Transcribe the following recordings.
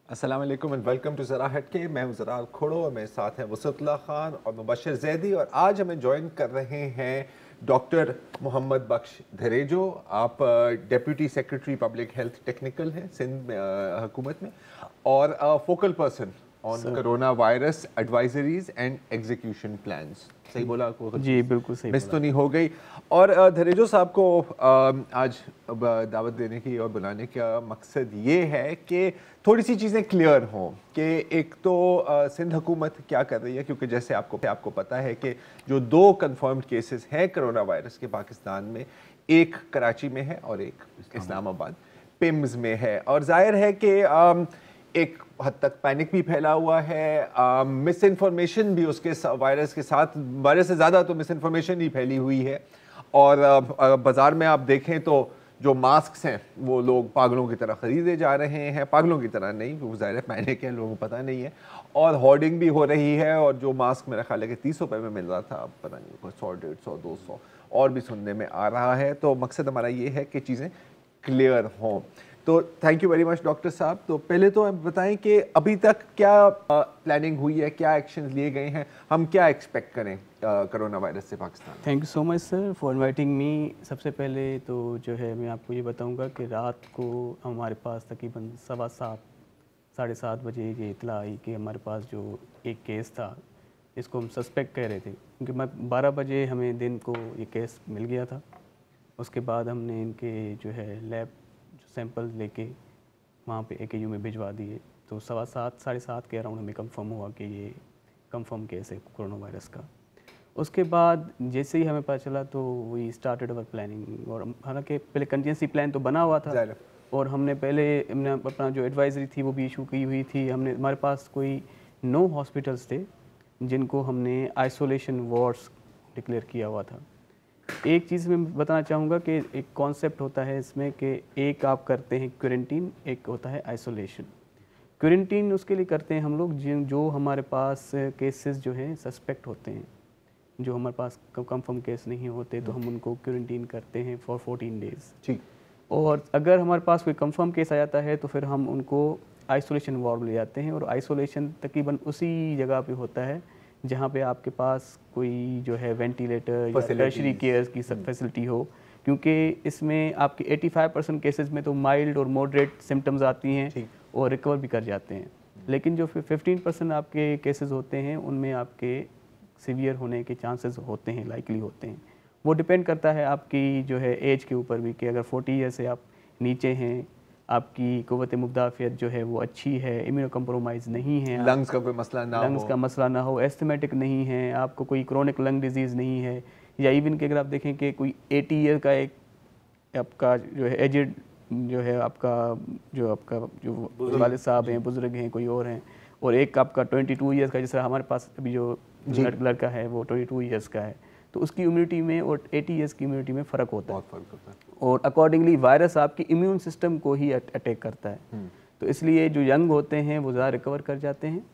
अस्सलाम वालेकुम and welcome to ज़रा हटके। मैं हूं ज़रा खोड़ो और मेरे साथ हैं वसतुल्लाह खान और मुबशर जैदी, और आज हमें ज्वाइन कर रहे हैं डॉक्टर मोहम्मद बख्श धरेजो। आप deputy secretary public health technical हैं सिंध में हुकूमत में, और focal person on corona virus advisories and execution plans. सही बोला आपको? जी बिल्कुल सही मिस बोला। तो नहीं हो गई। और धरेजो साहब को आज दावत देने की और बुलाने का मकसद ये है कि थोड़ी सी चीज़ें क्लियर हों कि एक तो सिंध हुकूमत क्या कर रही है, क्योंकि जैसे आपको पता है कि जो 2 कंफर्म्ड केसेस हैं कोरोना वायरस के पाकिस्तान में, एक कराची में है और एक इस्लामाबाद पिम्स में है, और जाहिर है कि एक हद तक पैनिक भी फैला हुआ है, मिस इन्फॉर्मेशन भी उसके वायरस के साथ, वायरस से ज़्यादा तो मिस इन्फॉर्मेशन ही फैली हुई है। और बाज़ार में आप देखें तो जो मास्क हैं वो लोग पागलों की तरह ख़रीदे जा रहे हैं, पागलों की तरह नहीं, वो ज़ाहिर है पैनिक है, लोगों को पता नहीं है, और होर्डिंग भी हो रही है। और जो मास्क मेरा ख्याल है कि 30 रुपये में मिल रहा था, अब पता नहीं 100, 150, 200 और भी सुनने में आ रहा है। तो मकसद हमारा ये है कि चीज़ें क्लियर हों। तो thank you very much doctor साहब। तो पहले तो आप बताएं कि अभी तक क्या प्लानिंग हुई है, क्या एक्शन लिए गए हैं, हम क्या एक्सपेक्ट करें कोरोना वायरस से पाकिस्तान में? Thank you so much sir for inviting me. सबसे पहले तो जो है मैं आपको ये बताऊंगा कि रात को हमारे पास तकरीबन 7:15 7:30 बजे ये इतला आई कि हमारे पास जो एक केस था, इसको हम सस्पेक्ट कह रहे थे, क्योंकि मैं 12 बजे हमें दिन को ये केस मिल गया था। उसके बाद हमने इनके जो है लैब सैंपल लेके वहाँ पे AKU में भिजवा दिए। तो 7:15 7:30 के अराउंड हमें कंफर्म हुआ कि ये कंफर्म केस है कोरोना वायरस का। उसके बाद जैसे ही हमें पता चला तो वी स्टार्टेड अवर प्लानिंग, और हालांकि पहले कंटिजेंसी प्लान तो बना हुआ था, और हमने अपना जो एडवाइजरी थी वो भी इशू की हुई थी। हमारे पास कोई 9 हॉस्पिटल्स थे जिनको हमने आइसोलेशन वार्ड्स डिक्लेयर किया हुआ था। एक चीज़ मैं बताना चाहूँगा कि एक कॉन्सेप्ट होता है इसमें कि एक आप करते हैं क्वारंटीन, एक होता है आइसोलेशन। क्वारंटीन उसके लिए करते हैं हम लोग जो हमारे पास केसेस जो हैं सस्पेक्ट होते हैं, जो हमारे पास कंफर्म केस नहीं होते तो हम उनको क्वारंटीन करते हैं फॉर 14 डेज़। ठीक। और अगर हमारे पास कोई कंफर्म केस आ जाता है तो फिर हम उनको आइसोलेशन वार्ड ले जाते हैं, और आइसोलेशन तकरीबन उसी जगह पे होता है जहाँ पे आपके पास कोई जो है वेंटिलेटर या टर्शरी केयर की सब फैसिलिटी हो, क्योंकि इसमें आपके 85% केसेस में तो माइल्ड और मॉडरेट सिम्टम्स आती हैं और रिकवर भी कर जाते हैं, लेकिन जो 15% आपके केसेस होते हैं उनमें आपके सीवियर होने के चांसेस होते हैं, लाइकली होते हैं। वो डिपेंड करता है आपकी जो है एज के ऊपर भी, कि अगर 40 ईयर से आप नीचे हैं, आपकी क़ुव्वत मुदाफ़ियत जो है वो अच्छी है, इम्यूनो कम्प्रोमाइज़ नहीं है, लंग्स का कोई मसला ना हो, लंग्स का मसला ना हो, एस्थमेटिक नहीं है, आपको कोई क्रोनिक लंग डिजीज़ नहीं है, या इवन कि अगर आप देखें कि कोई 80 ईयर का एक आपका जो है एजेड जो है आपका जो वालिद साहब हैं, बुज़ुर्ग हैं, कोई और हैं, और एक आपका 22 ईयर्स का, जैसे हमारे पास अभी जो लड़का है वो 22 ईयर्स का है, तो उसकी इम्यूनिटी में और 80 ईयर्स की इम्यूनिटी में फ़र्क होता है। बहुत फ़र्क होता है, और अकॉर्डिंगली वायरस आपकी इम्यून सिस्टम को ही अटैक करता है। तो इसलिए जो यंग होते हैं वो ज़्यादा रिकवर कर जाते हैं,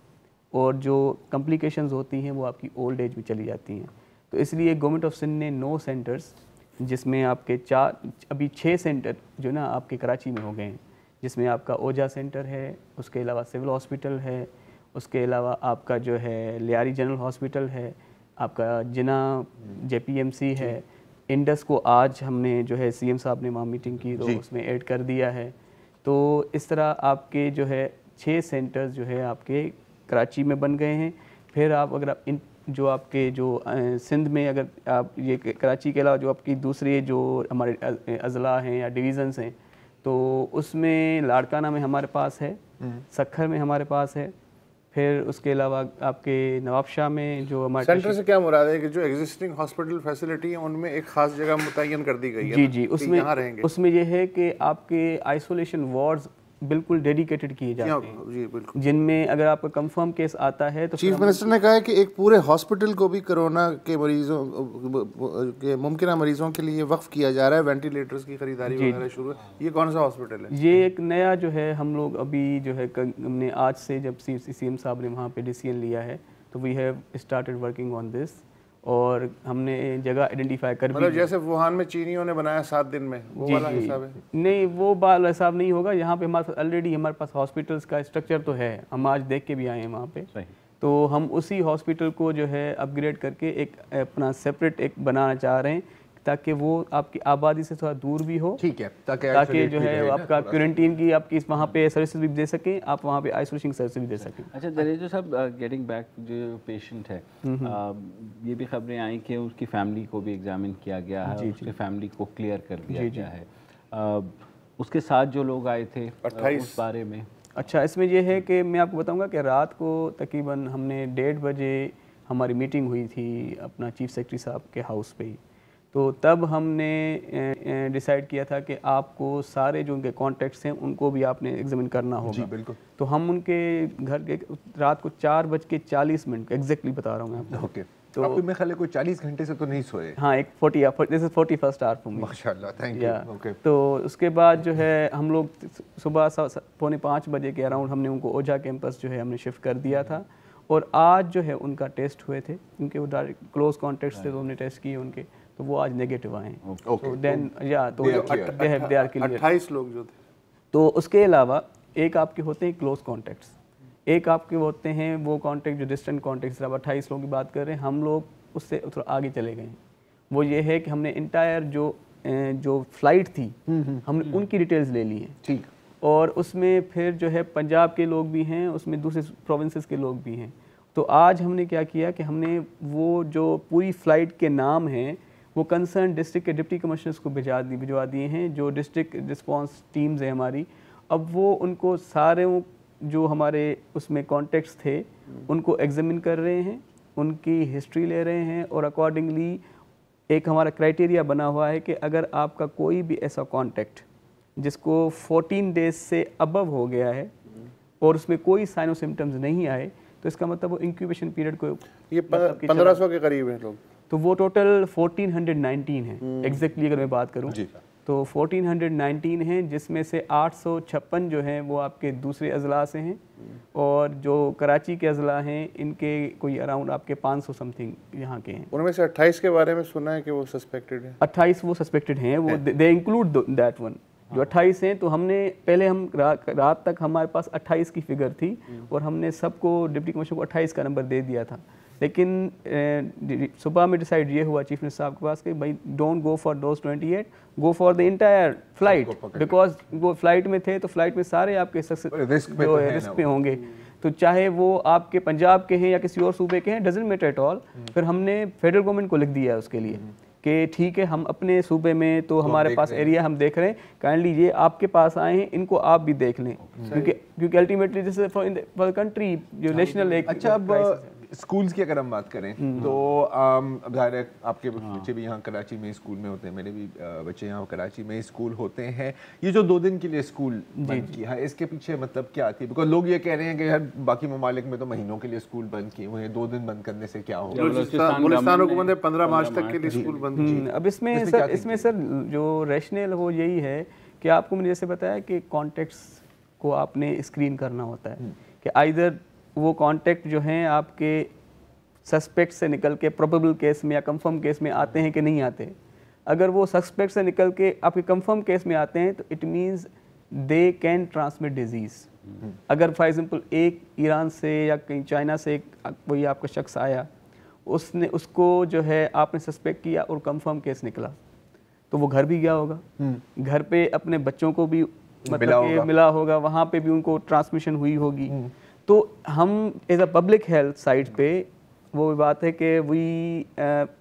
और जो कॉम्प्लिकेशंस होती हैं वो आपकी ओल्ड एज में चली जाती हैं। तो इसलिए गवर्नमेंट ऑफ सिंध ने 9 सेंटर्स, जिसमें आपके 6 सेंटर जो ना आपके कराची में हो गए हैं, जिसमें आपका ओजा सेंटर है, उसके अलावा सिविल हॉस्पिटल है, उसके अलावा आपका जो है लियारी जनरल हॉस्पिटल है, आपका जिना JPMC है, इंडस को आज हमने जो है CM साहब ने वहाँ मीटिंग की तो उसमें ऐड कर दिया है। तो इस तरह आपके जो है 6 सेंटर्स जो है आपके कराची में बन गए हैं। फिर आप अगर आप इन जो आपके जो सिंध में अगर आप ये कराची के अलावा जो आपकी दूसरे जो हमारे अज़ला हैं या डिवीज़न्स हैं, तो उसमें लाड़काना में हमारे पास है, सखर में हमारे पास है, फिर उसके अलावा आपके नवाबशाह में जो हमारे सेंटर से क्या मुराद है कि जो एग्जिस्टिंग हॉस्पिटल फैसिलिटी है उनमें एक खास जगह मुतय्यन कर दी गई है? जी, उसमें ये है कि आपके आइसोलेशन वार्ड्स बिल्कुल डेडिकेटेड किए जाते हैं, जी बिल्कुल, जिनमें अगर आपका कंफर्म केस आता है तो चीफ मिनिस्टर ने कहा है कि एक पूरे हॉस्पिटल को भी कोरोना के मरीजों के मुमकिन मरीजों के लिए वक्फ किया जा रहा है, वेंटिलेटर्स की खरीदारी वगैरह शुरू है। ये कौन सा हॉस्पिटल है? ये एक नया जो है हम लोग अभी जो है हमने आज से जब CM साहब ने वहाँ पे डिसीजन लिया है तो we have started working on this, और हमने जगह आइडेंटिफाई कर मतलब जैसे वुहान में चीनियों ने बनाया 7 दिन में, वो वाला हिसाब है? नहीं, वो वाला हिसाब नहीं होगा। यहाँ पे हमारे ऑलरेडी हमारे पास हॉस्पिटल्स का स्ट्रक्चर तो है, हम आज देख के भी आए हैं वहाँ पे। तो हम उसी हॉस्पिटल को जो है अपग्रेड करके एक अपना सेपरेट एक बनाना चाह रहे हैं, ताकि वो आपकी आबादी से थोड़ा दूर भी हो। ठीक है, ताकि जो है आपका क्वारंटीन की आपकी वहाँ पे सर्विसेज भी दे सकें, आप वहाँ पे आइसोलेशन सर्विस भी दे सकें। अच्छा दरेजो साहब, गेटिंग बैक, जो पेशेंट है, ये भी खबरें आई कि उसकी फैमिली को भी एग्जामिन किया गया है, उसके फैमिली को क्लियर कर दिया गया है। उसके साथ जो लोग आए थे 28 उस बारे में? अच्छा, इसमें यह है कि मैं आपको बताऊंगा कि रात को तकरीबन हमने 1:30 बजे हमारी मीटिंग हुई थी अपना चीफ सेक्रेटरी साहब के हाउस पे ही। तो तब हमने डिसाइड किया था कि आपको सारे जो उनके कॉन्टैक्ट्स हैं उनको भी आपने एग्जामिन करना होगा। जी बिल्कुल। तो हम उनके घर के रात को 4:40 एग्जैक्टली बता रहा हूँ मैं आपको। ओके। तो आप में ख्याल है कोई 40 घंटे से तो नहीं सोए? हाँ, एक 41st आवर फॉर मी। माशाल्लाह, थैंक यू। ओके। तो उसके बाद जो है हम लोग सुबह 4:45 बजे के अराउंड हमने उनको ओझा कैंपस जो है हमने शिफ्ट कर दिया था। और आज जो है उनका टेस्ट हुए थे, क्योंकि वो डायरेक्ट क्लोज कॉन्टैक्ट्स थे, तो हमने टेस्ट किए उनके, तो वो आज नेगेटिव आए हैं। तो देन तो दे आर क्लियर। 28 लोग जो थे। तो उसके अलावा एक आपके होते हैं क्लोज कॉन्टैक्ट्स, एक आपके होते हैं वो कॉन्टैक्ट जो डिस्टेंट कॉन्टैक्ट्स। अब 28 लोगों की बात कर रहे हैं, हम लोग उससे थोड़ा आगे चले गए। वो ये है कि हमने इंटायर जो फ्लाइट थी हमने उनकी डिटेल्स ले ली हैं। ठीक। और उसमें फिर जो है पंजाब के लोग भी हैं, उसमें दूसरे प्रोविंसेस के लोग भी हैं। तो आज हमने क्या किया कि हमने वो जो पूरी फ़्लाइट के नाम हैं वो कंसर्न डिस्ट्रिक्ट के डिप्टी कमिश्नर्स को भिजवा दिए हैं, जो डिस्ट्रिक्ट रिस्पांस टीम्स हैं हमारी। अब वो उनको सारे जो हमारे उसमें कॉन्टेक्ट्स थे उनको एग्जामिन कर रहे हैं, उनकी हिस्ट्री ले रहे हैं, और अकॉर्डिंगली एक हमारा क्राइटेरिया बना हुआ है कि अगर आपका कोई भी ऐसा कॉन्टैक्ट जिसको 14 डेज से अबव हो गया है और उसमें कोई साइन और सिम्टम्स नहीं आए, तो इसका मतलब वो इंक्यूबेशन पीरियड को ये 1500 के करीब है लोग। तो वो टोटल 1419 है एग्जैक्टली अगर मैं बात करूं। तो 1419 हैं, जिसमें से 856 जो हैं वो आपके दूसरे अजला से हैं, और जो कराची के अजला हैं इनके कोई अराउंड आपके 500 समथिंग यहाँ के हैं। उनमें से 28 के बारे में सुना है कि वो सस्पेक्टेड है। 28 वो सस्पेक्टेड हैं, वो दे इंक्लूड दैट वन। जो 28 हैं, तो हमने पहले हम रात तक हमारे पास 28 की फिगर थी, और हमने सबको डिप्टी कमिश्नर को 28 का नंबर दे दिया था। लेकिन सुबह में डिसाइड ये हुआ चीफ मिनिस्टर साहब के पास कि भाई don't go for those 28, go for the entire flight, because वो फ्लाइट में थे, तो फ्लाइट में सारे आपके रिस्क पे होंगे। तो चाहे वो आपके पंजाब के हैं या किसी और सूबे के हैं, डजंट मैटर एट ऑल। फिर हमने फेडरल गवर्नमेंट को लिख दिया उसके लिए कि ठीक है, हम अपने सूबे में तो हमारे पास एरिया हम देख रहे हैं, काइंडली ये आपके पास आए हैं, इनको आप भी देख लें, क्योंकि अल्टीमेटली जैसे फॉर कंट्री जो नेशनल एक। अच्छा, अब स्कूल्स की अगर हम बात करें तो ज़ाहिर है आपके बच्चे भी यहाँ कराची में स्कूल में होते हैं, मेरे भी बच्चे यहाँ कराची में स्कूल होते हैं। ये जो 2 दिन के लिए स्कूल बंद किया है, इसके पीछे मतलब क्या थी? बिकॉज लोग ये कह रहे हैं कि यार बाकी ममालिक में तो महीनों के लिए स्कूल बंद किए हुए हैं, 2 दिन बंद करने से क्या होगा? बलूचिस्तान हुकूमत ने 15 मार्च तक के लिए स्कूल बंद। अब इसमें सर जो रैशनल वो यही है कि आपको मैंने जैसे बताया कि कॉन्टेक्ट्स को आपने स्क्रीन करना होता है कि आइदर वो कॉन्टैक्ट जो हैं आपके सस्पेक्ट से निकल के प्रोबेबल केस में या कंफर्म केस में आते हैं कि नहीं आते। अगर वो सस्पेक्ट से निकल के आपके कंफर्म केस में आते हैं, तो it means they can transmit disease. अगर फॉर एग्जांपल एक ईरान से या कहीं चाइना से कोई आपका शख्स आया, उसको जो है आपने सस्पेक्ट किया और कंफर्म केस निकला, तो वो घर भी गया होगा, घर पे अपने बच्चों को भी मतलब मिला होगा, वहाँ पे भी उनको ट्रांसमिशन हुई होगी। तो हम as a public health side पे वो बात है कि we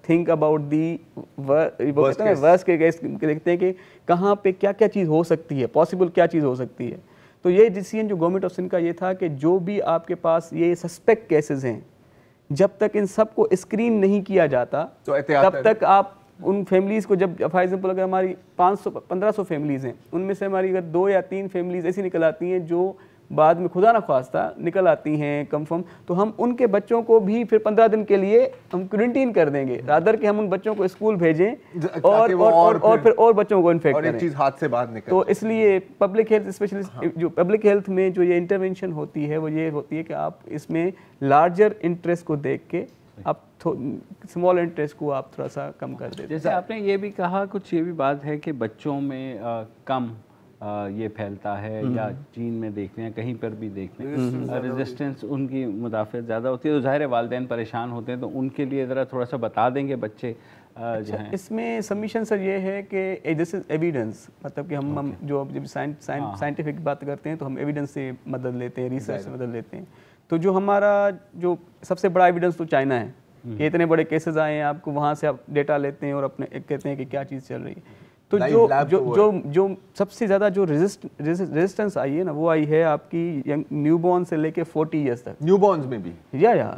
think about the worst के केस, देखते हैं कि कहाँ पे क्या क्या चीज़ हो सकती है, पॉसिबल क्या चीज़ हो सकती है। तो ये डिसीजन जो गवर्नमेंट ऑफ सिंध का ये था कि जो भी आपके पास ये सस्पेक्ट केसेस हैं, जब तक इन सब को स्क्रीन नहीं किया जाता तो तब तक आप उन फैमिलीज़ को, जब फॉर एग्जांपल अगर हमारी 1500 फैमिलीज़ हैं, उनमें से हमारी अगर 2 या 3 फैमिलीज़ ऐसी निकल आती हैं जो बाद में खुदा ना ख्वास्ता निकल आती हैं कंफर्म, तो हम उनके बच्चों को भी फिर 15 दिन के लिए हम क्वारंटीन कर देंगे, रादर कि हम उन बच्चों को स्कूल भेजें और फिर और बच्चों को इन्फेक्ट करें, चीज़ हाथ से बाहर निकले। तो इसलिए पब्लिक हेल्थ स्पेशलिस्ट जो पब्लिक हेल्थ में जो ये इंटरवेंशन होती है वो ये होती है कि आप इसमें लार्जर इंटरेस्ट को देख के आप स्मॉल इंटरेस्ट को आप थोड़ा सा कम कर देते। जैसे आपने ये भी कहा, कुछ ये भी बात है कि बच्चों में कम ये फैलता है, या चीन में देखते हैं, कहीं पर भी देखते हैं, रेजिस्टेंस उनकी मुदाफ़त ज़्यादा होती है, तो ज़ाहिर है वालिदैन परेशान होते हैं, तो उनके लिए ज़रा थोड़ा सा बता देंगे बच्चे जो हैं। इसमें सबमिशन सर ये है कि दिस इज़ एविडेंस, मतलब कि हम जो जब साइंटिफिक बात करते हैं तो हम एविडेंस से मदद लेते हैं, रिसर्च से मदद लेते हैं। तो जो हमारा जो सबसे बड़ा एविडेंस तो चाइना है कि इतने बड़े केसेस आए हैं, आपको वहाँ से आप डेटा लेते हैं और अपने कहते हैं कि क्या चीज़ चल रही है। तो जो सबसे ज़्यादा जो रेजिस्टेंस आई है ना, वो आई है आपकी न्यूबॉर्न से लेके 40 ईयर्स तक। न्यूबॉर्न्स में भी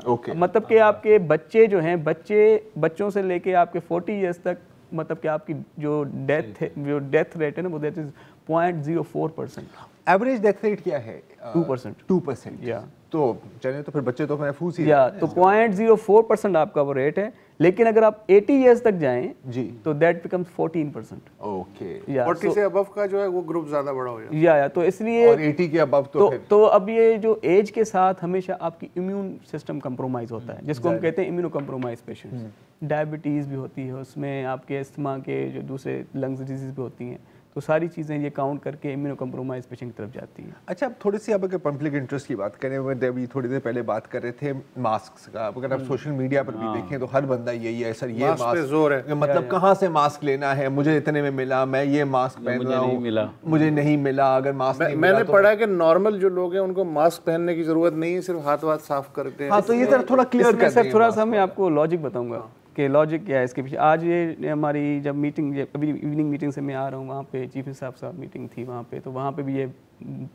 ओके। मतलब कि आपके बच्चे जो हैं, बच्चों से लेके आपके 40 ईयर्स तक, मतलब कि आपकी जो डेथ रेट है ना, वो that is 0.04%। Average death rate क्या है? 2%। या तो चलिए, तो फिर बच्चे तो महफूज ही या तो 0.04% आपका वो रेट है। लेकिन अगर आप 80 इयर्स तक जाएं जी, तो दैट बिकम्स 14%। ओके। 40 से अबव का जो है वो ग्रुप ज्यादा बड़ा हो जाता है। या तो इसलिए, और 80 के अबव तो अब ये जो एज के साथ हमेशा आपकी इम्यून सिस्टम कंप्रोमाइज होता है, जिसको हम कहते हैं इम्यूनो कंप्रोमाइज पेशेंट्स। डायबिटीज़ भी होती है उसमें, आपके अस्थमा के जो दूसरे लंग्स डिजीज भी होती हैं, तो सारी चीज़ें ये काउंट करके इम्यूनो कंप्रोमाइज पेशेंट की तरफ जाती है। अच्छा, अब थोड़ी सी अब अगर पब्लिक इंटरेस्ट की बात करें, अभी थोड़ी देर पहले बात कर रहे थे मास्क का। अगर आप सोशल मीडिया पर भी देखें तो हर बंदा यही है, सर ये मास्क जोर है, मतलब कहाँ से मास्क लेना है, मुझे इतने में मिला, मैं ये मास्क पहन रहा हूँ, मुझे नहीं मिला। अगर मास्क मैंने पढ़ा है कि नॉर्मल जो लोग हैं उनको मास्क पहनने की जरूरत नहीं है, सिर्फ हाथ साफ करके। हाँ, तो ये सर थोड़ा क्लियर कर सर, थोड़ा सा मैं आपको लॉजिक बताऊंगा कि लॉजिक क्या है इसके पीछे। आज ये हमारी जब मीटिंग, अभी इवनिंग मीटिंग से मैं आ रहा हूँ, वहाँ पे चीफ मिनिस्टर साहब मीटिंग थी वहाँ पे, तो वहाँ पे भी ये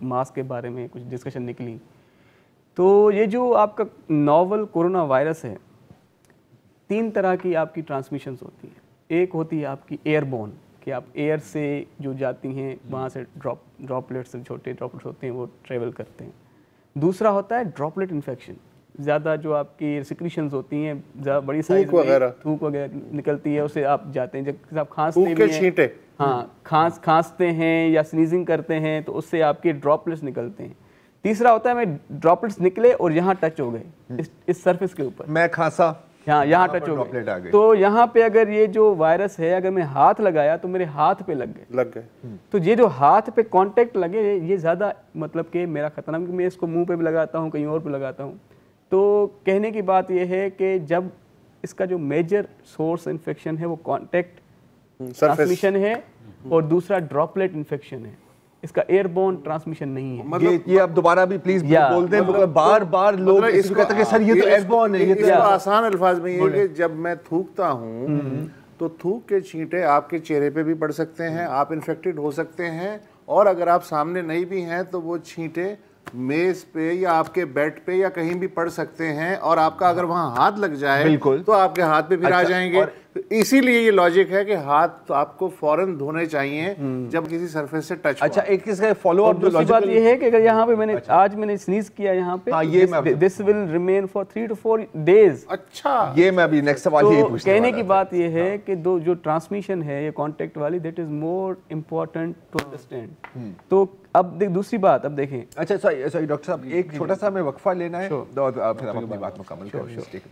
मास्क के बारे में कुछ डिस्कशन निकली। तो ये जो आपका नोवल कोरोना वायरस है, 3 तरह की आपकी ट्रांसमिशंस होती हैं। एक होती है आपकी एयरबोर्न, कि आप एयर से जो जाती हैं वहाँ से ड्रॉपलेट्स, छोटे ड्रॉपलेट्स होते हैं वो ट्रेवल करते हैं। दूसरा होता है ड्रॉपलेट इन्फेक्शन, ज़्यादा जो आपकी सिक्रीशंस होती हैं, ज़्यादा बड़ी साइज में थूक वगैरह निकलती है, उससे आप जाते हैं। जब आप खांसते भी हैं, हाँ, खांसते हैं या स्नीजिंग करते हैं तो उससे आपके ड्रॉपलेट्स निकलते हैं। तीसरा होता है मैं ड्रॉपलेट्स निकले और यहाँ टच हो गए इस सरफेस के ऊपर, मैं खांसा, यहाँ टच हो गए, तो यहाँ पे अगर ये जो वायरस है, अगर मैं हाथ लगाया तो मेरे हाथ पे लग गए। तो ये जो हाथ पे कांटेक्ट लगे, ये ज़्यादा मतलब कि मेरा खतरनाक, मैं इसको मुंह पे भी लगाता हूँ, कहीं और पे लगाता हूँ। तो कहने की बात यह है कि जब इसका जो मेजर सोर्स इन्फेक्शन है वो कांटेक्ट ट्रांसमिशन है, और दूसरा ड्रॉपलेट इन्फेक्शन है, इसका एयरबोर्न ट्रांसमिशन नहीं है। मतलब ये आप दोबारा भी प्लीज बोल दें, मतलब बार-बार लोग इसको कहते हैं कि सर ये तो एयरबोर्न है। ये तो आसान अल्फाज में ये कि जब मैं थूकता हूँ तो थूक के छींटे आपके चेहरे पे भी पड़ सकते हैं, आप इन्फेक्टेड हो सकते हैं, और अगर आप सामने नहीं भी हैं तो वो छींटे मेज पे या आपके बेड पे या कहीं भी पड़ सकते हैं, और आपका अगर वहां हाथ लग जाए तो आपके हाथ पे फिर आ जाएंगे। इसीलिए ये लॉजिक है कि हाथ तो आपको फौरन धोने चाहिए जब किसी सरफेस से टच। अच्छा, एक इसका फॉलो अप दूसरी बात ये है कि अगर यहाँ पे मैंने आज मैंने स्नीज किया यहाँ पे, this will remain for 3 to 4 days। अच्छा, ये मैं अभी नेक्स्ट सवाल यही पूछने कहने की बात ये है कि जो ट्रांसमिशन है ये कांटेक्ट वाली, that is more important to understand. तो अब दूसरी बात, अब देखें। अच्छा सॉरी डॉक्टर साहब, एक छोटा सा हमें वक्फा लेना है और फिर हम अपनी बात मुकम्मल करेंगे।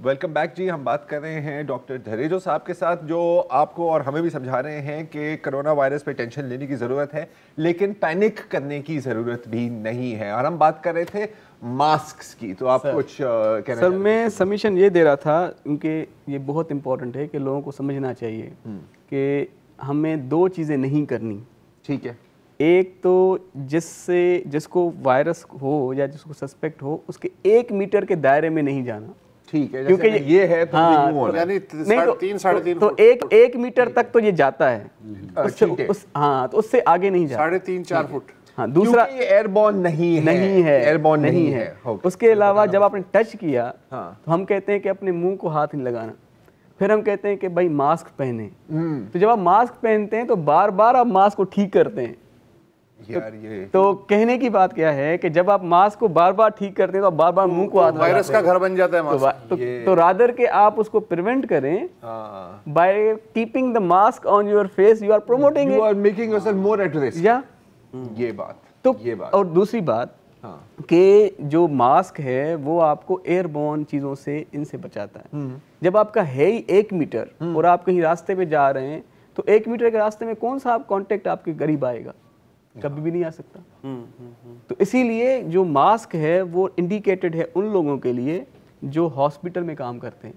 वेलकम बैक जी। हम बात कर रहे हैं डॉक्टर धरेजो साहब के साथ, जो आपको और हमें भी समझा रहे हैं कि कोरोना वायरस पे टेंशन लेने की ज़रूरत है, लेकिन पैनिक करने की ज़रूरत भी नहीं है। और हम बात कर रहे थे मास्क की, तो आप कुछ कहना सर? मैं सबमिशन ये दे रहा था क्योंकि ये बहुत इंपॉर्टेंट है कि लोगों को समझना चाहिए कि हमें 2 चीज़ें नहीं करनी। ठीक है, एक तो जिसको वायरस हो या जिसको सस्पेक्ट हो, उसके 1 मीटर के दायरे में नहीं जाना। ठीक है, क्योंकि ये है तो यानी 3.5 तो 1 मीटर तक तो ये जाता है, हाँ, तो उससे आगे नहीं जाता। 3.5-4 फुट। हाँ, दूसरा ये एयरबोर्न नहीं है, एयरबोर्न नहीं है। उसके अलावा जब आपने टच किया तो हम कहते हैं कि अपने मुंह को हाथ नहीं लगाना, फिर हम कहते हैं कि भाई मास्क पहने। तो जब आप मास्क पहनते हैं तो बार बार आप मास्क को ठीक करते हैं, यार ये तो कहने की बात क्या है कि जब आप मास्क को बार बार ठीक करते हैं तो आप बार बार मुंह को वायरस का घर बन जाता है मास्क। तो रादर के आप उसको प्रिवेंट करें by keeping the mask on your face, you are promoting you are making yourself more at risk. या ये बात और दूसरी बात कि जो मास्क है वो आपको एयरबोर्न चीज़ों से इनसे बचाता है। जब आपका है ही 1 मीटर और आप कहीं रास्ते पे जा रहे हैं तो 1 मीटर के रास्ते में कौन सा आप कांटेक्ट आपके करीब आएगा? कभी भी नहीं आ सकता। तो इसीलिए जो मास्क है वो इंडिकेटेड है उन लोगों के लिए जो हॉस्पिटल में काम करते हैं,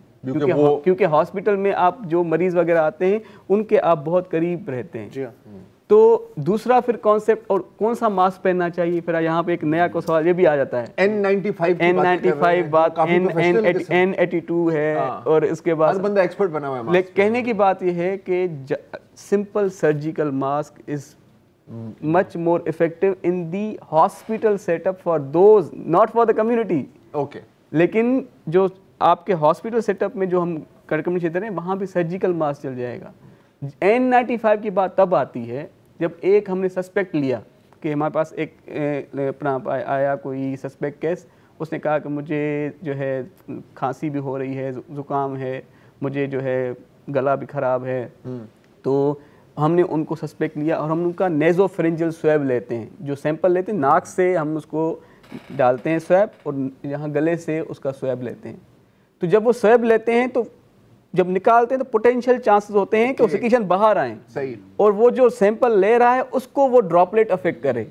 क्योंकि हॉस्पिटल में आप जो मरीज वगैरह आते हैं उनके आप बहुत करीब रहते हैं। तो दूसरा फिर कॉन्सेप्ट और कौन सा मास्क पहनना चाहिए, फिर यहाँ पे एक नया को सवाल ये भी आ जाता है। N95 बात, N82 है और इसके बाद हर बंदा एक्सपर्ट बना हुआ है। लेकिन कहने की बात ये है कि simple surgical mask is much more effective in the hospital setup for those, not for the community. Okay. लेकिन जो आपके हॉस्पिटल सेटअप में जो हम कड़कमनी क्षेत्र हैं वहाँ भी सर्जिकल मास्क चल जाएगा। N95 की बात तब आती है जब एक हमने सस्पेक्ट लिया कि हमारे पास एक अपना आया कोई सस्पेक्ट केस, उसने कहा कि मुझे जो है खांसी भी हो रही है, ज़ुकाम है, मुझे जो है गला भी ख़राब है। तो हमने उनको सस्पेक्ट लिया और हम उनका नेज़ोफेरेंजियल स्वैब लेते हैं, जो सैंपल लेते हैं नाक से हम उसको डालते हैं स्वैब और यहाँ गले से उसका स्वैब लेते हैं। तो जब वो स्वैब लेते हैं तो जब निकालते हैं तो पोटेंशियल चांसेस होते हैं कि सिक्रीशन बाहर आए, सही, और वो जो सैंपल ले रहा है उसको वो ड्रॉपलेट अफेक्ट करे।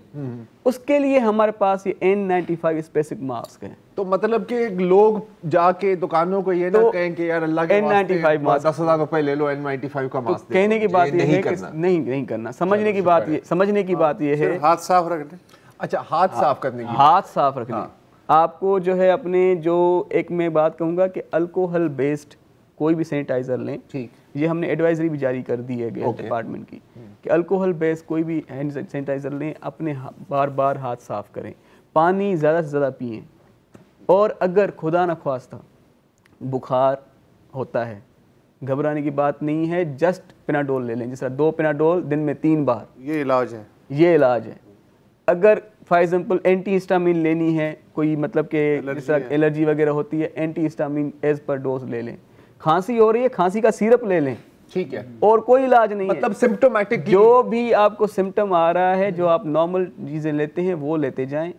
उसके लिए हमारे पास ये N95 स्पेसिफिक मास्क है। तो मतलब कि लोग जाके दुकानों को ये ना कहें कि यार अल्लाह के N95 मास्क 10,000 रुपए ले लो, N95 का मास्क। तो कहने की बात ये है कि नहीं करना। समझने की बात ये है हाथ साफ रखने। अच्छा, हाथ साफ करने की, हाथ साफ रखने। आपको जो है अपने जो एक मैं बात कहूँगा कि अल्कोहल बेस्ड कोई भी सैनिटाइजर लें। ठीक, ये हमने एडवाइजरी भी जारी कर दी है गैस डिपार्टमेंट की कि अल्कोहल बेस्ड कोई भी हैंड सैनिटाइजर लें, अपने बार बार हाथ साफ करें, पानी ज़्यादा से ज़्यादा पिएं। और अगर खुदा न ख्वास्ता बुखार होता है, घबराने की बात नहीं है, जस्ट पेनाडोल ले लें, जिस तरह 2 पेनाडोल दिन में 3 बार, ये इलाज है। अगर फॉर एग्जाम्पल एंटी हिस्टामिन लेनी है, कोई मतलब कि जिस तरह एलर्जी वगैरह होती है, antihistamine as per dose ले लें। खांसी हो रही है, खांसी का सिरप ले लें, ठीक है, और कोई इलाज नहीं मतलब सिम्प्टोमेटिक जो भी आपको सिम्टम आ रहा है, जो आप नॉर्मल चीज़ें लेते हैं वो लेते जाएं।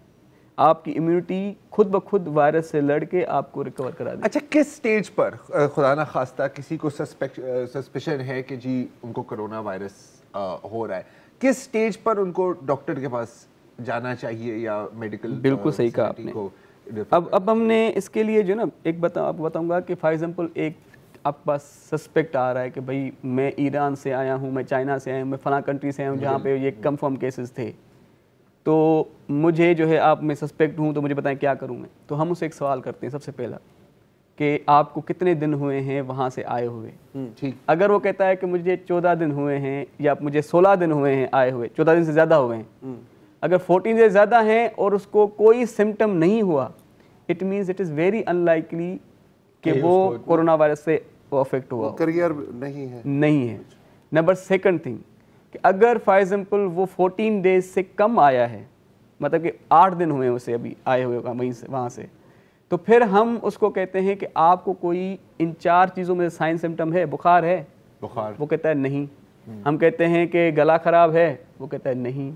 आपकी इम्यूनिटी खुद ब खुद वायरस से लड़के आपको रिकवर करा देगी। अच्छा, किस स्टेज पर खुदा ना खास्ता किसी को सस्पेशन है कि जी उनको कोरोना वायरस हो रहा है, किस स्टेज पर उनको डॉक्टर के पास जाना चाहिए या मेडिकल? बिल्कुल सही कहा आपने। अब हमने इसके लिए जो ना आपको बताऊंगा कि फॉर एग्जांपल एक आपके पास सस्पेक्ट आ रहा है कि भाई मैं ईरान से आया हूँ, मैं चाइना से आया हूँ, मैं फलां कंट्री से आया हूँ जहाँ पे ये कंफर्म केसेस थे, तो मुझे जो है आप मैं सस्पेक्ट हूँ, तो मुझे बताएं क्या करूँ मैं। तो हम उसे एक सवाल करते हैं सबसे पहला कि आपको कितने दिन हुए हैं वहाँ से आए हुए। ठीक, अगर वो कहता है कि मुझे 14 दिन हुए हैं या मुझे 16 दिन हुए हैं आए हुए, 14 दिन से ज़्यादा हुए हैं, अगर 14 से ज़्यादा हैं और उसको कोई सिम्टम नहीं हुआ, it means it is very unlikely कि वो कोरोना वायरस से अफेक्ट हुआ, करियर नहीं है। नंबर सेकंड थिंग कि अगर फॉर एग्जांपल वो 14 डेज से कम आया है, मतलब कि 8 दिन हुए उसे अभी आए हुए वहाँ से, तो फिर हम उसको कहते हैं कि आपको कोई इन 4 चीज़ों में साइन सिम्टम है, बुखार है, वो कहता है नहीं। हम कहते हैं कि गला ख़राब है, वो कहता है नहीं।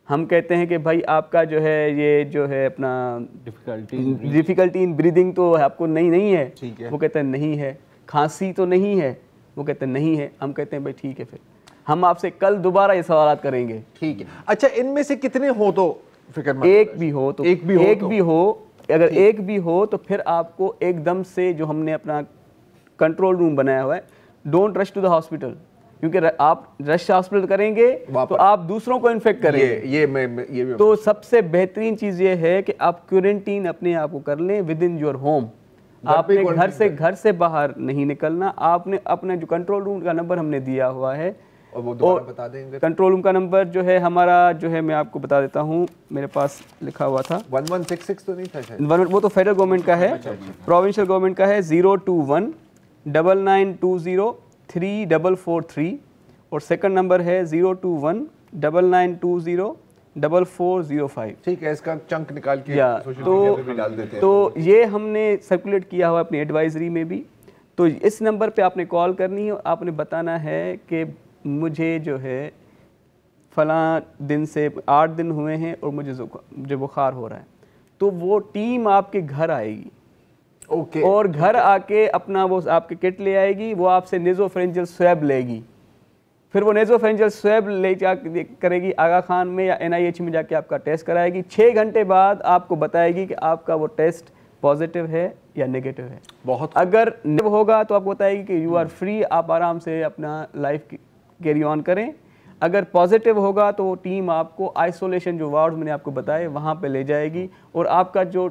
हम कहते हैं कि भाई आपका जो है ये जो है अपना डिफ़िकल्टी इन ब्रीदिंग तो आपको नहीं है, वो कहते हैं नहीं है। खांसी तो नहीं है, वो कहते हैं नहीं है। हम कहते हैं भाई ठीक है, फिर हम आपसे कल दोबारा ये सवाल करेंगे। ठीक है। अच्छा, इनमें से कितने हो तो फिक्र मत, एक भी हो, अगर एक भी हो तो फिर आपको एकदम से जो हमने अपना कंट्रोल रूम बनाया हुआ है, don't rush to the hospital, क्योंकि आप रश हॉस्पिटल करेंगे तो आप दूसरों को इन्फेक्ट करेंगे। ये तो सबसे बेहतरीन चीज़ ये है कि आप क्वारंटीन अपने आप को कर लें विद इन योर होम। आपने घर से बाहर नहीं निकलना। आपने अपने जो कंट्रोल रूम का नंबर हमने दिया हुआ है, और वो दोबारा बता देंगे। कंट्रोल रूम का नंबर जो है हमारा जो है मैं आपको बता देता हूँ, मेरे पास लिखा हुआ था 1166 तो नहीं था शायद, वो तो फेडरल गवर्नमेंट का है, प्रोविंशियल गवर्नमेंट का है 02199203443 और सेकंड नंबर है 0219920 4405। ठीक है, इसका चंक निकाल के या सोशल मीडिया पे भी डाल देते हैं। तो ये हमने सर्कुलेट किया हुआ अपनी एडवाइजरी में भी। तो इस नंबर पे आपने कॉल करनी है, आपने बताना है कि मुझे जो है फलां दिन से 8 दिन हुए हैं और मुझे बुखार हो रहा है, तो वो टीम आपके घर आएगी। ओके। और घर आके अपना वो आपके किट ले आएगी, वो आपसे नेज़ोफेरेंजियल स्वैब लेगी, फिर वो नेज़ोफेरेंजियल स्वैब ले जा करेगी आगा खान में या NIH में जाके आपका टेस्ट कराएगी। 6 घंटे बाद आपको बताएगी कि आपका वो टेस्ट पॉजिटिव है या नेगेटिव है। बहुत अगर नेगेटिव होगा तो आपको बताएगी कि यू आर फ्री, आप आराम से अपना लाइफ कैरी ऑन करें। अगर पॉजिटिव होगा तो वो टीम आपको आइसोलेशन जो वार्ड मैंने आपको बताए वहाँ पे ले जाएगी और आपका जो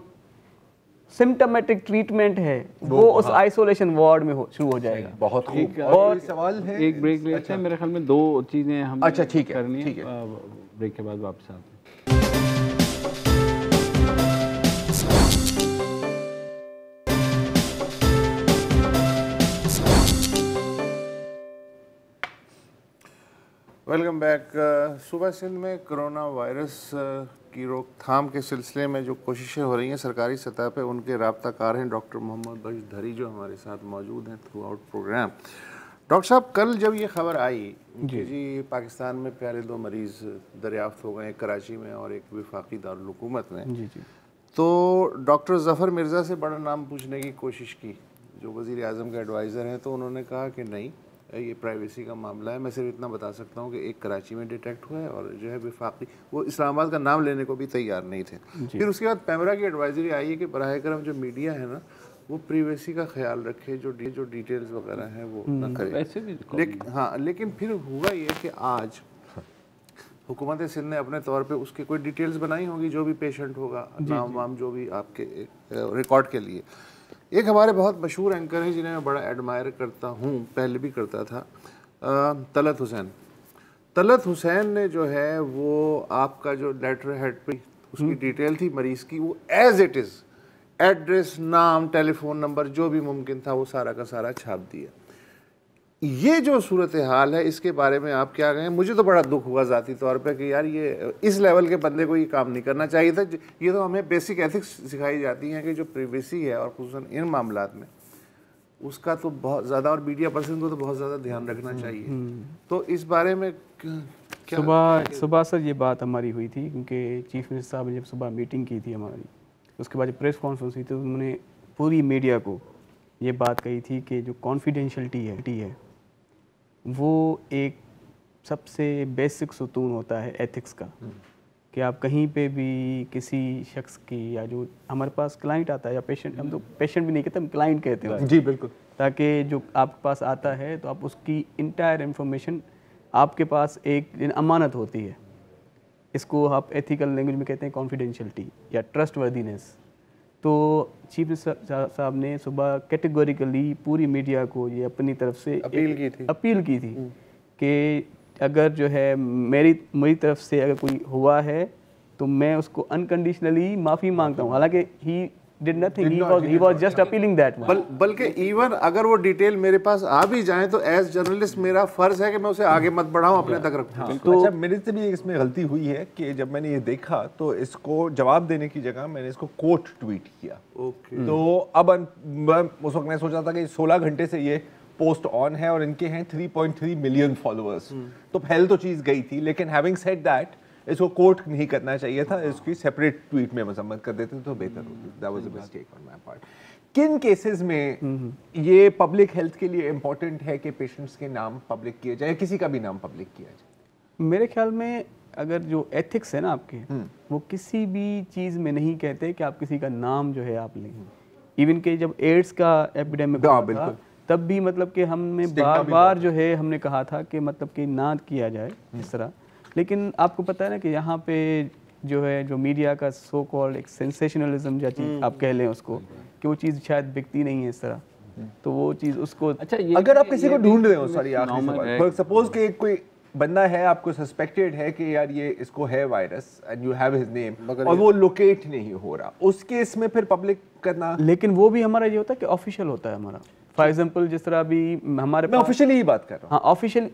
सिम्टोमेटिक ट्रीटमेंट है वो उस आइसोलेशन वार्ड में शुरू हो जाएगा। बहुत खूब। और सवाल है, एक ब्रेक लेते हैं, मेरे ख्याल में 2 चीज़ें हम अच्छा ठीक है, करनी ठीक है, है। ब्रेक के बाद वापस आते हैं। Welcome back. सूबा सिंध में कोरोना वायरस की रोकथाम के सिलसिले में जो कोशिशें हो रही हैं सरकारी सतह पे, उनके राब्ताकार हैं डॉक्टर मोहम्मद बख्श धरी जो हमारे साथ मौजूद हैं थ्रू आउट प्रोग्राम। डॉक्टर साहब, कल जब ये खबर आई कि जी पाकिस्तान में पहले 2 मरीज़ दरियाफ्त हो गए, एक कराची में और एक वफाकी दारुल हुकूमत में, तो डॉक्टर ज़फ़र मिर्ज़ा से बड़ा नाम पूछने की कोशिश की, जो वज़ीर आज़म के एडवाइज़र हैं, तो उन्होंने कहा कि नहीं, ये प्राइवेसी का मामला है। मैं सिर्फ इतना बता सकता हूँ कि एक कराची में डिटेक्ट हुआ है और जो है वफाकी, वो इस्लामाबाद का नाम लेने को भी तैयार नहीं थे। फिर उसके बाद पैमरा की एडवाइजरी आई है कि बराह करम जो मीडिया है ना, वो प्राइवेसी का ख्याल रखे, जो डिटेल्स वगैरह हैं वो ना करे। लेकिन फिर हुआ ये कि आज हुकूमत सिंध ने अपने तौर पे उसकी कोई डिटेल्स बनाई होगी, जो भी पेशेंट होगा, नाम वाम जो भी आपके रिकॉर्ड के लिए। एक हमारे बहुत मशहूर एंकर हैं जिन्हें मैं बड़ा एडमायर करता हूँ, पहले भी करता था, तलत हुसैन। तलत हुसैन ने जो है वो आपका जो लेटर हेड पे उसकी डिटेल थी मरीज़ की, वो एज इट इज़ एड्रेस, नाम, टेलीफोन नंबर जो भी मुमकिन था वो सारा का सारा छाप दिया। ये जो सूरत हाल है इसके बारे में आप क्या कहें? मुझे तो बड़ा दुख हुआ ज़ाती तौर पे कि यार ये इस लेवल के बंदे को ये काम नहीं करना चाहिए था। ये तो हमें बेसिक एथिक्स सिखाई जाती हैं कि जो प्राइवेसी है और खुसूसन इन मामलात में उसका तो बहुत ज़्यादा, और मीडिया पर्सन को तो बहुत ज़्यादा ध्यान रखना चाहिए। तो इस बारे में क्या सुबह सर ये बात हमारी हुई थी, क्योंकि चीफ मिनिस्टर साहब ने जब सुबह मीटिंग की थी हमारी, उसके बाद प्रेस कॉन्फ्रेंस हुई थी, तो उन्होंने पूरी मीडिया को ये बात कही थी कि जो कॉन्फिडेंशियलिटी है वो एक सबसे बेसिक सुतून होता है एथिक्स का, कि आप कहीं पे भी किसी शख्स की, या जो हमारे पास क्लाइंट आता है या पेशेंट, हम तो पेशेंट भी नहीं कहते, हम क्लाइंट कहते हैं जी बिल्कुल, ताकि जो आपके पास आता है तो आप उसकी इंटायर इंफॉर्मेशन आपके पास एक अमानत होती है। इसको आप एथिकल लैंग्वेज में कहते हैं कॉन्फिडेंशियलिटी या ट्रस्टवर्दीनेस। तो चीफ मिनिस्टर साहब ने सुबह कैटेगोरिकली पूरी मीडिया को ये अपनी तरफ से अपील की थी कि अगर जो है मेरी तरफ से अगर कोई हुआ है तो मैं उसको अनकंडीशनली माफ़ी मांगता हूँ। हालांकि he did nothing, he was just appealing that. बल्कि इवन अगर वो डिटेल मेरे पास आ भी जाए तो एज जर्नलिस्ट मेरा फर्ज है कि मैं उसे आगे मत बढ़ाऊं, अपने तक रखूं। तो अच्छा, मेरे से भी इसमें गलती हुई है कि जब मैंने ये देखा तो इसको जवाब देने की जगह मैंने इसको कोट ट्वीट किया। तो अब उस वक्त मैं सोचा था कि 16 घंटे से ये पोस्ट ऑन है और इनके हैं 3.3 मिलियन फॉलोअर्स, तो फैल तो चीज़ गई थी। लेकिन हैविंग सेड दैट, इसको कोट नहीं करना चाहिए था, इसकी सेपरेट ट्वीट में मजम्मत कर देते तो बेहतर होती। That was a mistake on my part. किन केसेस में ये पब्लिक हेल्थ के लिए इम्पोर्टेंट है कि पेशेंट्स के नाम पब्लिक किए जाए, किसी का भी नाम पब्लिक किया जाए? मेरे ख्याल में अगर जो एथिक्स है ना आपके, वो किसी भी चीज़ में नहीं कहते कि आप किसी का नाम जो है आप लें। इवन के जब एड्स का एपिडेमिक था तब भी मतलब कि हमने बार बार जो है हमने कहा था कि मतलब कि ना किया जाए इस तरह। लेकिन आपको पता है ना कि यहाँ पे जो है जो मीडिया का सो कॉल्ड एक सेंसेशनलिज्म या चीज़ आप कह लें उसको, कि वो चीज़ शायद बिकती नहीं है इस तरह, तो वो चीज़ उसको। अच्छा, अगर आप किसी को ढूंढ रहे हो, सॉरी आखिरी सवाल, सपोज कि कोई बंदा है, आपको सस्पेक्टेड है कि यार ये इसको है virus and you have his name, और वो लोकेट नहीं हो रहा, उस केस में फिर पब्लिक करना? लेकिन वो भी हमारा ये होता है कि ऑफिशियल होता है हमारा फॉर एग्जांपल जिस तरह अभी हमारे मैं ऑफिशियली ही बात कर रहा हूँ। हाँ,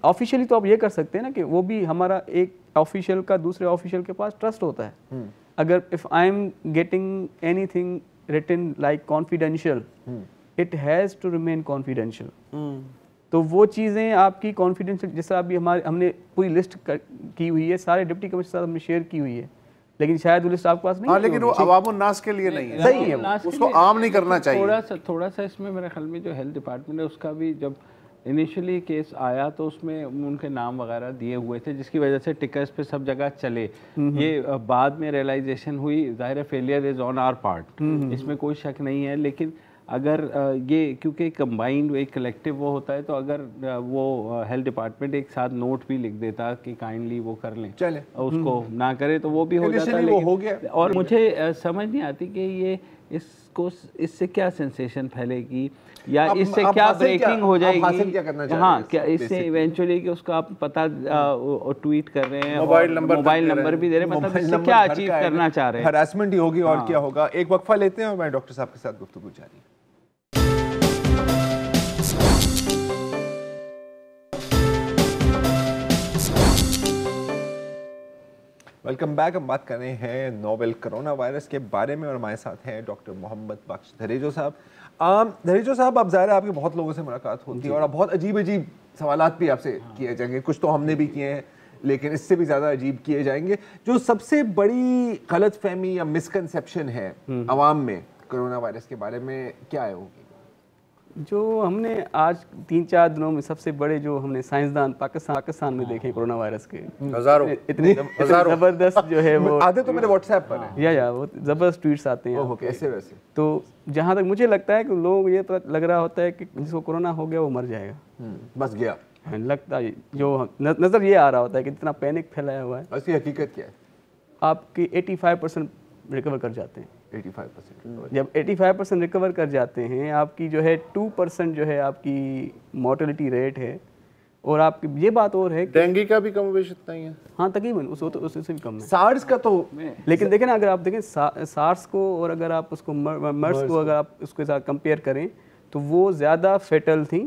ऑफिशियली तो आप ये कर सकते हैं ना कि वो भी हमारा एक ऑफिशियल का दूसरे ऑफिशियल के पास ट्रस्ट होता है। अगर if I am getting anything written like confidential, it has to remain confidential. तो वो चीज़ें आपकी कॉन्फिडेंशियल, जैसा अभी हमने पूरी लिस्ट की हुई है, सारे डिप्टी कमिश्नर साहब हमने शेयर की हुई है, लेकिन शायद वो लिस्ट आपके पास नहीं है। लेकिन वो अवामुन नास के लिए नहीं है, सही है, उसको आम नहीं करना चाहिए। थोड़ा सा इसमें मेरे ख्याल में जो हेल्थ डिपार्टमेंट है उसका भी, जब इनिशियली केस आया तो उसमें उनके नाम वगैरह दिए हुए थे, जिसकी वजह से टिकट्स पे सब जगह चले। ये बाद में रियलाइजेशन हुई, जाहिर है failure is on our part, इसमें कोई शक नहीं है। लेकिन अगर ये क्योंकि कंबाइंड एक कलेक्टिव वो होता है, तो अगर वो हेल्थ डिपार्टमेंट एक साथ नोट भी लिख देता कि काइंडली वो कर लें, चले उसको ना करे तो वो भी हो जाता है। वो हो गया। और मुझे समझ नहीं आती कि ये इससे क्या सेंसेशन फैलेगी या इससे क्या ब्रेकिंग हो जाएगी। हाँ, क्या इससे इवेंचुअली कि उसका आप पता ट्वीट कर रहे हैं, मोबाइल नंबर भी दे रहे हैं, मतलब इससे क्या अचीव करना चाह रहे हैं। हरासमेंट ही होगी और क्या होगा। एक वक्फा लेते हैं और मैं डॉक्टर साहब के साथ गुफ्तगू जारी। Welcome back. हम बात कर रहे हैं नोवेल कोरोना वायरस के बारे में और हमारे साथ हैं डॉक्टर मोहम्मद बख्श धरेजो साहब। धरेजो साहब, अब ज़ाहिर है आपकी बहुत लोगों से मुलाकात होती है और अब बहुत अजीब अजीब सवालात भी आपसे किए जाएंगे। कुछ तो हमने भी किए हैं, लेकिन इससे भी ज़्यादा अजीब किए जाएंगे। जो सबसे बड़ी गलतफहमी या मिसकंसेप्शन है अवाम में कोरोना वायरस के बारे में, क्या है होगी? जो हमने आज 3-4 दिनों में सबसे बड़े जो हमने साइंसदान पाकिस्तान में देखे कोरोना वायरस के हजारों इतने जबरदस्त जो है वो आधे तो मेरे व्हाट्सएप पर है या वो जबरदस्त ट्वीट्स आते हैं। ओह, कैसे वैसे? तो जहाँ तक मुझे लगता है कि लोग ये पता लग रहा होता है कि जिसको कोरोना हो गया वो मर जाएगा, बस गया। लगता है जो नज़र ये आ रहा होता है कि इतना पैनिक फैलाया हुआ है। असली हकीकत क्या है? आपकी 85% रिकवर कर जाते हैं। 85%। जब 85% रिकवर कर जाते हैं, आपकी जो है 2% जो है आपकी मोर्टेलिटी रेट है। और आपकी ये बात और है, डेंगू का भी कम बेश इतना ही है। हाँ, तकरीबन उससे भी कम है। सार्स का तो, लेकिन देखें ना, अगर आप देखें सार्स को और अगर आप उसको मर्स को अगर आप उसके साथ कंपेयर करें तो वो ज़्यादा फेटल थी,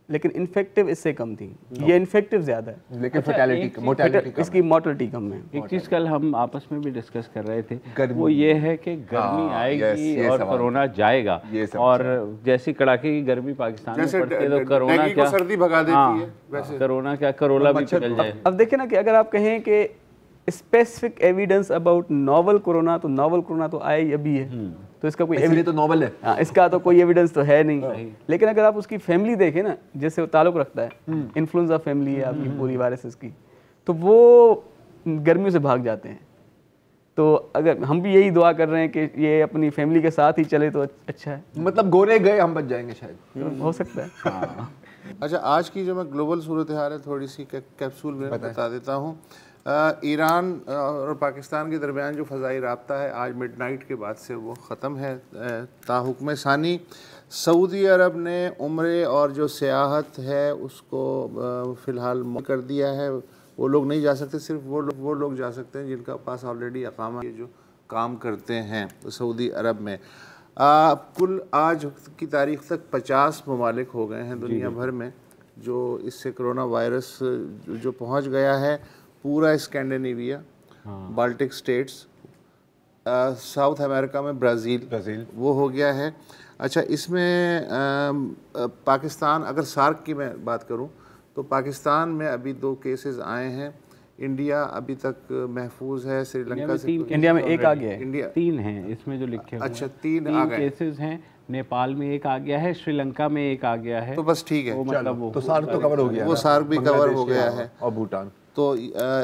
लेकिन इन्फेक्टिव इससे कम थी। ये इन्फेक्टिव ज़्यादा है, लेकिन फैटेलिटी मोर्टेलिटी इसकी मोर्टेलिटी कम है। एक चीज़ कल हम आपस में भी डिस्कस कर रहे थे, वो ये है कि गर्मी आएगी और कोरोना जाएगा। और जैसी कड़ाके की गर्मी पाकिस्तान में पड़ती है तो कोरोना क्या सर्दी भगा देती है, वैसे कोरोना क्या करोला भी निकल जाए। अब देखें ना कि अगर आप कहें कि specific evidence about novel corona, तो नोवल कोरोना तो आया ही अभी है, तो इसका कोई इसलिए तो नोवेल है। हाँ, इसका तो कोई एविडेंस तो है नहीं। लेकिन अगर आप उसकी फैमिली देखें ना, जैसे वो ताल्लुक रखता है, इन्फ्लुएंजा फैमिली है आपकी पूरी वायरसेस की, तो वो गर्मियों से भाग जाते हैं। तो अगर हम भी यही दुआ कर रहे हैं कि ये अपनी फैमिली के साथ ही चले तो अच्छा है। मतलब गोरे गए हम बच जाएंगे शायद, तो हो सकता है। हाँ। अच्छा, आज की जो मैं ग्लोबल सूरत हाल है थोड़ी सी कैप्सूल में बता देता हूँ। ईरान और पाकिस्तान के दरमियान जो फ़ज़ाई रब्ता है आज मिडनाइट के बाद से वो ख़त्म है। ताहुक्म सानी सऊदी अरब ने उम्रे और जो सियाहत है उसको फ़िलहाल कर दिया है। वो लोग नहीं जा सकते, सिर्फ वो लोग जा सकते हैं जिनका पास ऑलरेडी अकामा ये जो काम करते हैं सऊदी अरब में। कुल आज की तारीख़ तक 50 ममालिक हो गए हैं दुनिया भर में जो इससे कोरोना वायरस जो पहुँच गया है। पूरा Scandinavia, Baltic states, south America में ब्राज़ील वो हो गया है। अच्छा, इसमें पाकिस्तान, अगर सार्क की मैं बात करूं तो पाकिस्तान में अभी 2 केसेस आए हैं। इंडिया अभी तक महफूज है। श्रीलंका से इंडिया में एक आ गया है। इंडिया 3 हैं इसमें जो लिखे हुए। अच्छा, 3 आ गए केसेस हैं। नेपाल में एक आ गया है, श्रीलंका में एक आ गया है। तो बस ठीक है, मतलब वो तो सार्क तो कवर हो गया, वो सार्क भी कवर हो गया है और भूटान। तो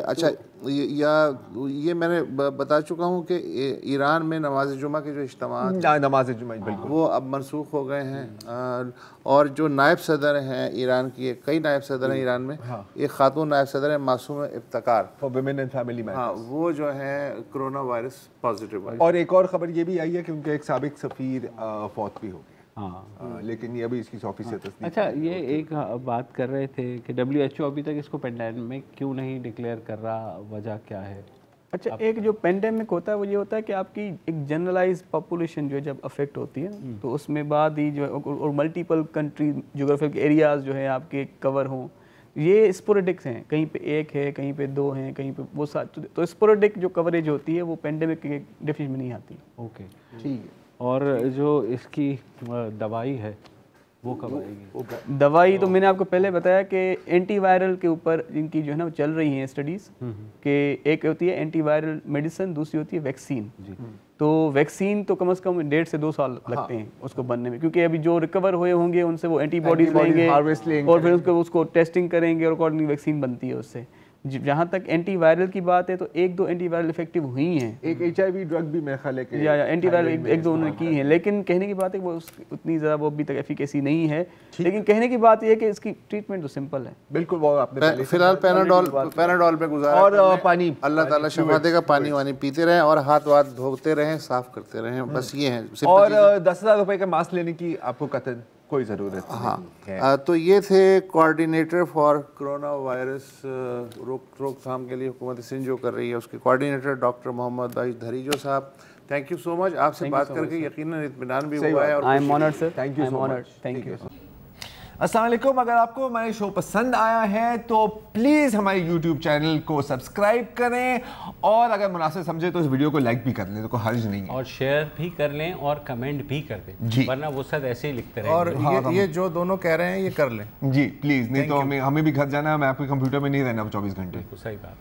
अच्छा, ये मैंने बता चुका हूँ कि ईरान में नमाज जुमा के जो इज्तिमात नमाज जुमा बिल्कुल वो अब मनसूख हो गए हैं। और जो नायब सदर हैं ईरान की, कई नायब सदर हैं ईरान में, एक खातून नायब सदर है मासूम Iftikhar for women and family matters. हाँ, वो जो है कोरोना वायरस पॉजिटिव है। और एक और खबर ये भी आई है कि उनके एक साबिक सफीर फौत भी हो गए। हाँ, लेकिन ये अभी इसकी 100% तस्दीक। अच्छा, ये एक बात कर रहे थे कि WHO अभी तक इसको पेंडेमिक क्यों नहीं डिक्लेयर कर रहा, वजह क्या है? अच्छा, एक जो पेंडेमिक होता है वो ये होता है कि आपकी एक जनरलाइज पॉपुलेशन जो है जब अफेक्ट होती है तो उसमें बाद ही जो है और मल्टीपल कंट्री जोग्राफिक एरियाज जो है आपके कवर हों, ये स्पोरेडिक्स हैं, कहीं पे एक है, कहीं पे दो हैं, कहीं पे वो साथ, तो स्पोरेडिक जो कवरेज होती है वो पेंडेमिक के डेफिनेशन में नहीं आती। ओके, ठीक है। और जो इसकी दवाई है वो कब आएगी? दवाई तो मैंने आपको पहले बताया कि एंटीवायरल के ऊपर जिनकी जो है ना वो चल रही हैं स्टडीज़ कि एक होती है एंटीवायरल मेडिसिन, दूसरी होती है वैक्सीन। तो वैक्सीन तो कम से कम 1.5 से 2 साल लगते हैं उसको बनने में, क्योंकि अभी जो रिकवर हुए होंगे उनसे वो एंटीबॉडीज लेंगे और फिर उसको टेस्टिंग करेंगे और अकॉर्डिंगली वैक्सीन बनती है उससे। जहाँ तक एंटीवायरल की बात है तो 1-2 एंटीवायरल इफेक्टिव हुई हैं, एक HIV ड्रग भी मेरे ख्याल है कि या एंटीवायरल एक दो उन्होंने की हैं, लेकिन कहने की बात है वो उतनी ज़्यादा वो अभी तक एफिकेसी नहीं है। लेकिन कहने की बात ये है कि इसकी ट्रीटमेंट तो सिंपल है। बिल्कुल, वो आपने फिलहाल पैनाडोल पे गुजारा और पानी, अल्लाह ताला शिफा देगा, पानी वानी पीते रहें और हाथ वाथ धोते रहें, साफ करते रहें, बस ये है। और 10,000 रुपए का मास्क लेने की आपको कतई कोई ज़रूरत नहीं है। तो ये थे कोऑर्डिनेटर फॉर कोरोना वायरस रोकथाम के लिए हुकूमत सिंध जो कर रही है, उसके कोऑर्डिनेटर डॉक्टर मोहम्मद भाई धरीजो साहब। थैंक यू सो मच, आपसे बात करके यकीनन इत्मीनान भी हुआ है। I am honoured sir, thank you so much, thank you. अस्सलाम वालेकुम। अगर आपको हमारे शो पसंद आया है तो प्लीज़ हमारे YouTube चैनल को सब्सक्राइब करें और अगर मुनासिब समझे तो इस वीडियो को लाइक भी कर लें, तो कोई हर्ज नहीं है, और शेयर भी कर लें और कमेंट भी कर दें, वरना वो सब ऐसे ही लिखते रहेंगे। और ये जो दोनों कह रहे हैं ये कर लें जी प्लीज़, नहीं तो हमें भी घर जाना है, मैं आपके कंप्यूटर में नहीं रहना 24 घंटे। सही बात।